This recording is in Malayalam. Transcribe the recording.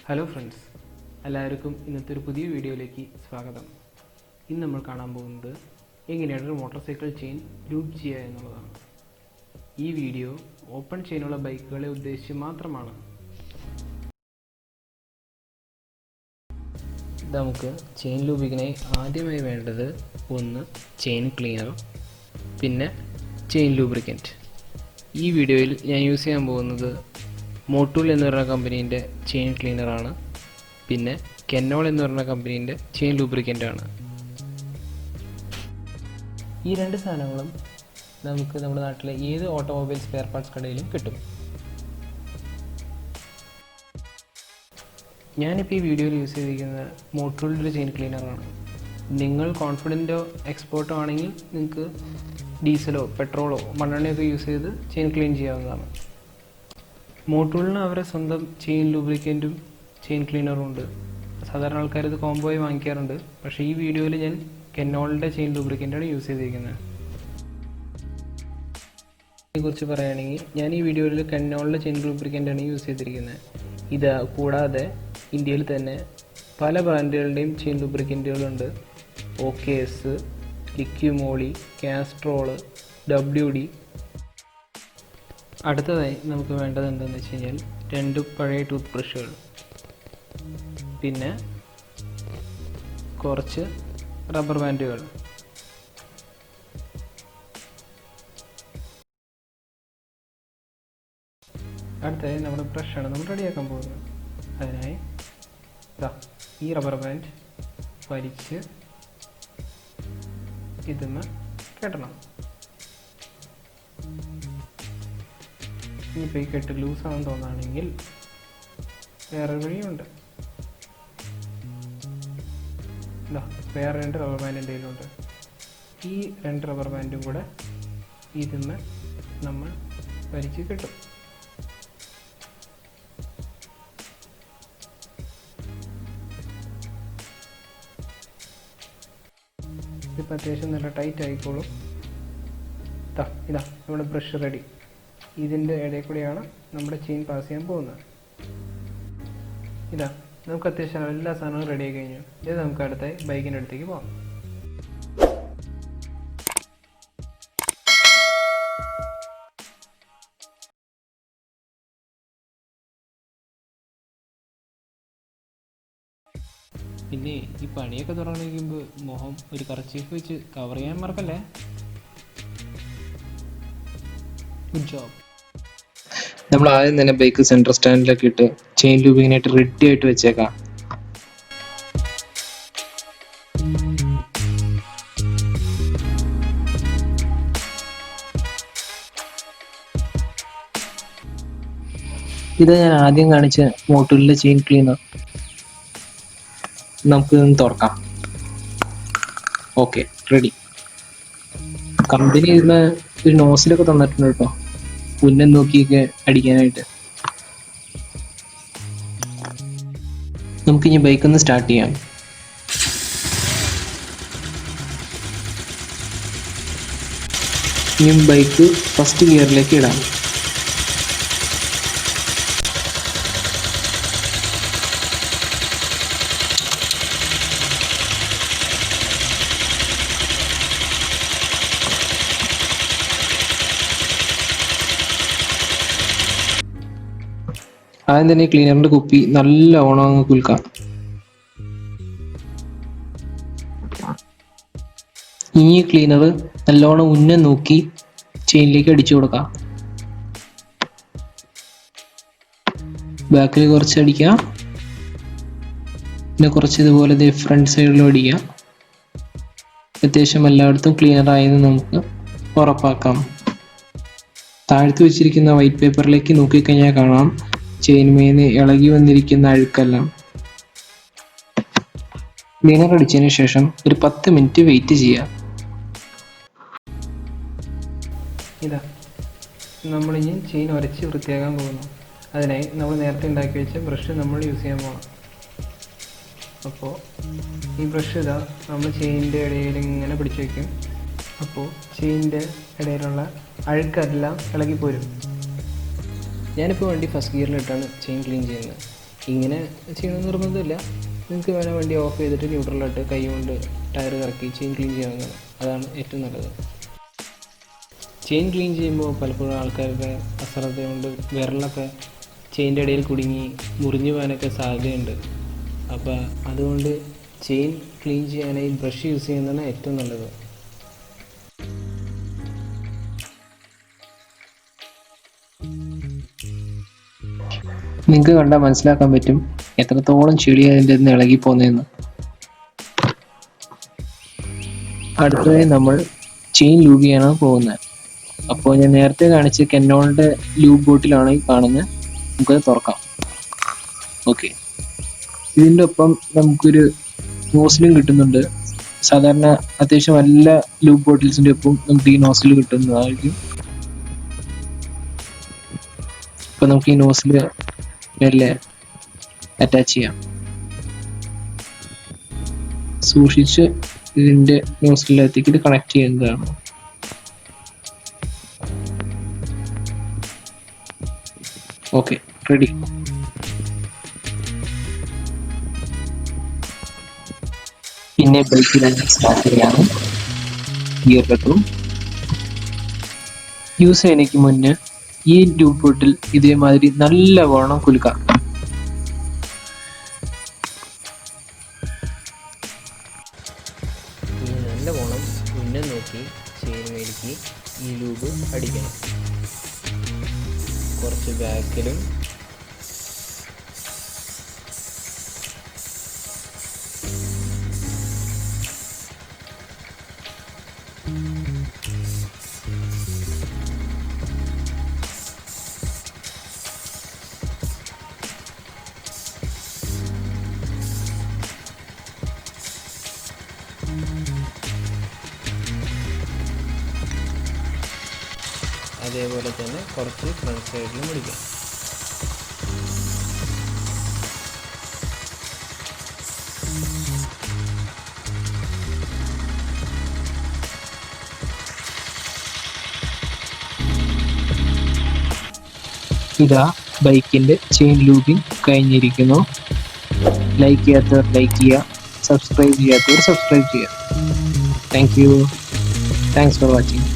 ഹലോ ഫ്രണ്ട്സ്, എല്ലാവർക്കും ഇന്നത്തെ ഒരു പുതിയ വീഡിയോയിലേക്ക് സ്വാഗതം. ഇന്ന് നമ്മൾ കാണാൻ പോകുന്നത് എങ്ങനെയാണ് ഒരു മോട്ടോർ സൈക്കിൾ ചെയിൻ ലൂപ്പ് ചെയ്യുക എന്നുള്ളതാണ്. ഈ വീഡിയോ ഓപ്പൺ ചെയിനുള്ള ബൈക്കുകളെ ഉദ്ദേശിച്ച് മാത്രമാണ്. നമുക്ക് ചെയിൻ ലൂപ്പിങ്ങിനായി ആദ്യമായി വേണ്ടത് ഒന്ന് ചെയിൻ ക്ലീനർ, പിന്നെ ചെയിൻ ലൂബ്രിക്കൻറ്റ്. ഈ വീഡിയോയിൽ ഞാൻ യൂസ് ചെയ്യാൻ പോകുന്നത് മോട്ടൂൾ എന്ന് പറയുന്ന കമ്പനീൻ്റെ ചെയിൻ ക്ലീനറാണ്, പിന്നെ കെന്നോൾ എന്ന് പറയുന്ന കമ്പനീൻ്റെ ചെയിൻ ലൂബ്രിക്കൻ്റാണ്. ഈ രണ്ട് സാധനങ്ങളും നമുക്ക് നമ്മുടെ നാട്ടിലെ ഏത് ഓട്ടോമൊബൈൽ സ്പെയർ പാർട്സ് കടയിലും കിട്ടും. ഞാനിപ്പോൾ ഈ വീഡിയോയിൽ യൂസ് ചെയ്തിരിക്കുന്ന മോട്ടൂളിൻ്റെ ഒരു ചെയിൻ ക്ലീനറാണ്. നിങ്ങൾ കോൺഫിഡൻറ്റോ എക്സ്പേർട്ടോ ആണെങ്കിൽ നിങ്ങൾക്ക് ഡീസലോ പെട്രോളോ മണ്ണെണ്ണയൊക്കെ യൂസ് ചെയ്ത് ചെയിൻ ക്ലീൻ ചെയ്യാവുന്നതാണ്. മോട്ടൂളിന് അവരുടെ സ്വന്തം ചെയിൻ ലൂബ്രിക്കൻറ്റും ചെയിൻ ക്ലീനറും ഉണ്ട്. സാധാരണ ആൾക്കാർ ഇത് കോംബോയി വാങ്ങിക്കാറുണ്ട്. പക്ഷേ ഈ വീഡിയോയിൽ ഞാൻ കെന്നോളിൻ്റെ ചെയിൻ ലൂബ്രിക്കൻ്റാണ് യൂസ് ചെയ്തിരിക്കുന്നത്. ഇതിനെക്കുറിച്ച് പറയുകയാണെങ്കിൽ ഞാൻ ഈ വീഡിയോയിൽ കെന്നോളിൻ്റെ ചെയിൻ ലൂബ്രിക്കൻ്റാണ് യൂസ് ചെയ്തിരിക്കുന്നത്. ഇത് കൂടാതെ ഇന്ത്യയിൽ തന്നെ പല ബ്രാൻഡുകളുടെയും ചെയിൻ ലൂബ്രിക്കൻറ്റുകളുണ്ട്. OKS, ലിക്വിമോളി, Castrol, WD. അടുത്തതായി നമുക്ക് വേണ്ടത് എന്താണെന്ന് വെച്ച് കഴിഞ്ഞാൽ 2 പഴയ ടൂത്ത് ബ്രഷുകൾ, പിന്നെ കുറച്ച് റബ്ബർ ബാൻഡുകൾ. അടുത്തതായി നമ്മുടെ ബ്രഷാണ് നമ്മൾ റെഡിയാക്കാൻ പോകുന്നത്. അതിനായി ഈ റബ്ബർ ബാൻഡ് വലിച്ച് ഇതിന്മേൽ കെട്ടണം. ഇനിയിപ്പോൾ ഈ കെട്ട് ലൂസാണെന്ന് തോന്നുകയാണെങ്കിൽ വേറെ വഴിയുണ്ട്. വേറെ 2 റബ്ബർ ബാൻഡ് എൻ്റെ കയ്യിലുണ്ട്. ഈ 2 റബ്ബർ ബാൻഡും കൂടെ ഇതിന്മേൽ നമ്മൾ വലിച്ച് കെട്ടും. ഇതിപ്പോൾ അത്യാവശ്യം നല്ല ടൈറ്റ് ആയിക്കോളും. ഇതാ നമ്മുടെ ബ്രഷ് റെഡി. ഇതിൻ്റെ ഇടയിൽ കൂടെയാണ് നമ്മുടെ ചെയിൻ പാസ് ചെയ്യാൻ പോകുന്നത്. നമുക്ക് അത്യാവശ്യം എല്ലാ സാധനവും റെഡി ആയി കഴിഞ്ഞു. ഇത് നമുക്ക് അടുത്ത ബൈക്കിൻ്റെ അടുത്തേക്ക് പോകാം. പിന്നെ ഈ പണിയൊക്കെ തുടങ്ങിയിരിക്കുമ്പോൾ മുഖം ഒരു കർച്ചീഫ് വെച്ച് കവർ ചെയ്യാൻ മറക്കല്ലേ. Good job. നമ്മൾ ആദ്യം തന്നെ ബൈക്ക് സെൻട്രൽ സ്റ്റാൻഡിലൊക്കെ ഇട്ട് ചെയിൻ ലൂബിങ്ങിനായിട്ട് റെഡി ആയിട്ട് വെച്ചേക്കാം. ഇത് ഞാൻ ആദ്യം കാണിച്ച മോട്ടൂളിലെ ചെയിൻ ക്ലീനർ. നമുക്ക് ഇതൊന്ന് തുറക്കാം. Okay, ready. കമ്പനി ഇതിന് ഒരു നോസിലൊക്കെ തന്നിട്ടുണ്ട് കേട്ടോ, ഉന്നം നോക്കിയൊക്കെ അടിക്കാനായിട്ട്. നമുക്കിനി ബൈക്ക് ഒന്ന് സ്റ്റാർട്ട് ചെയ്യാം. ഇനി ബൈക്ക് ഫസ്റ്റ് ഗിയറിലേക്ക് ഇടാം. ആദ്യം തന്നെ ക്ലീനറിന്റെ കുപ്പി നല്ലോണം അങ്ങ് കുലുക്കാം. ഇനി ക്ലീനർ നല്ലോണം ഉന്നം നോക്കി ചെയിനിലേക്ക് അടിച്ചു കൊടുക്കാം. ബാക്കിൽ കുറച്ച് അടിക്കാം, പിന്നെ കുറച്ച് ഇതുപോലെ ഫ്രണ്ട് സൈഡിലും അടിക്കാം. അത്യാവശ്യം എല്ലായിടത്തും ക്ലീനർ ആയെന്ന് നമുക്ക് ഉറപ്പാക്കാം. താഴ്ത്തി വെച്ചിരിക്കുന്ന വൈറ്റ് പേപ്പറിലേക്ക് നോക്കിക്കഴിഞ്ഞാൽ കാണാം ചെയിൻമേന്ന് ഇളകി വന്നിരിക്കുന്ന അഴുക്കെല്ലാം. ക്ലീനർ അടിച്ചതിന് ശേഷം ഒരു 10 മിനിറ്റ് വെയിറ്റ് ചെയ്യാം. നമ്മളിനി ചെയിൻ ഉരച്ച് വൃത്തിയാക്കാൻ പോകുന്നു. അതിനായി നമ്മൾ നേരത്തെ ഉണ്ടാക്കി വെച്ച ബ്രഷ് നമ്മൾ യൂസ് ചെയ്യാൻ പോകണം. അപ്പോൾ ഈ ബ്രഷ് നമ്മൾ ചെയിനിൻ്റെ ഇടയിൽ ഇങ്ങനെ പിടിച്ചു വയ്ക്കും. അപ്പോൾ ചെയിനിൻ്റെ ഇടയിലുള്ള അഴുക്കെല്ലാം ഇളകിപ്പോരും. ഞാനിപ്പോൾ വണ്ടി ഫസ്റ്റ് ഗിയറിലിട്ടാണ് ചെയിൻ ക്ലീൻ ചെയ്യുന്നത്. ഇങ്ങനെ ചെയ്യണമെന്ന് നിർബന്ധമില്ല. നിങ്ങൾക്ക് വേണേൽ വണ്ടി ഓഫ് ചെയ്തിട്ട് ന്യൂട്രലിട്ട് കൈ കൊണ്ട് ടയർ കറക്കി ചെയിൻ ക്ലീൻ ചെയ്യാവുന്നതാണ്. അതാണ് ഏറ്റവും നല്ലത്. ചെയിൻ ക്ലീൻ ചെയ്യുമ്പോൾ പലപ്പോഴും ആൾക്കാരുടെ അശ്രദ്ധ കൊണ്ട് വിരലൊക്കെ ചെയിൻ്റെ ഇടയിൽ കുടുങ്ങി മുറിഞ്ഞു പോകാനൊക്കെ സാധ്യതയുണ്ട്. അപ്പോൾ അതുകൊണ്ട് ചെയിൻ ക്ലീൻ ചെയ്യാനായി ബ്രഷ് യൂസ് ചെയ്യുന്നതാണ് ഏറ്റവും നല്ലത്. നിങ്ങൾക്ക് കണ്ടാൽ മനസ്സിലാക്കാൻ പറ്റും എത്രത്തോളം ചെളി അതിൻ്റെ നിന്ന് ഇളകി പോകുന്നതെന്ന്. അടുത്തതായി നമ്മൾ ചെയിൻ ലൂബ് ചെയ്യാനാണ് പോകുന്നത്. അപ്പോൾ ഞാൻ നേരത്തെ കാണിച്ച കെന്നോളിൻ്റെ ലൂബ് ബോട്ടിലാണ് ഈ കാണുന്നത്. നമുക്കത് തുറക്കാം. ഓക്കെ, ഇതിൻ്റെ ഒപ്പം നമുക്കൊരു നോസിലും കിട്ടുന്നുണ്ട്. സാധാരണ അത്യാവശ്യം എല്ലാ ലൂബ് ബോട്ടിൽസിൻ്റെ ഒപ്പം നമുക്ക് ഈ നോസിൽ കിട്ടുന്നതായിരിക്കും. അപ്പോൾ നമുക്ക് ഈ നോസിൽ മെല്ലെ അറ്റാച്ച് ചെയ്യാം. സൂക്ഷിച്ച് ഇതിൻ്റെ നോസിലേക്ക് ഇത് കണക്ട് ചെയ്യുന്നതാണ്. Okay, ready. പിന്നെ ബൈക്ക് സ്റ്റാർട്ട് ചെയ്യാണ്. ഗിയർ കെട്ടും. യൂസ് ചെയ്യുന്നതിന് മുന്നേ ഈ ലൂബ് ബോട്ടിൽ ഇതേമാതിരി നല്ലവണ്ണം കുലുക്കാം. നല്ലവണ്ണം ഉന്നം നോക്കി ചെയിനുമേലേക്ക് ഈ ലൂബ് അടിക്കണം. കുറച്ച് ബാക്കിലും അതേപോലെ തന്നെ കുറച്ച് ഫ്രണ്ട് സൈഡിലും പിടിക്കാം. ഇതാ ബൈക്കിൻ്റെ ചെയിൻ ലൂബിങ് കഴിഞ്ഞിരിക്കുന്നു. ലൈക്ക് ചെയ്യാത്തവർ ലൈക്ക് ചെയ്യുക, സബ്സ്ക്രൈബ് ചെയ്യാത്തവർ സബ്സ്ക്രൈബ് ചെയ്യുക. Thanks for watching.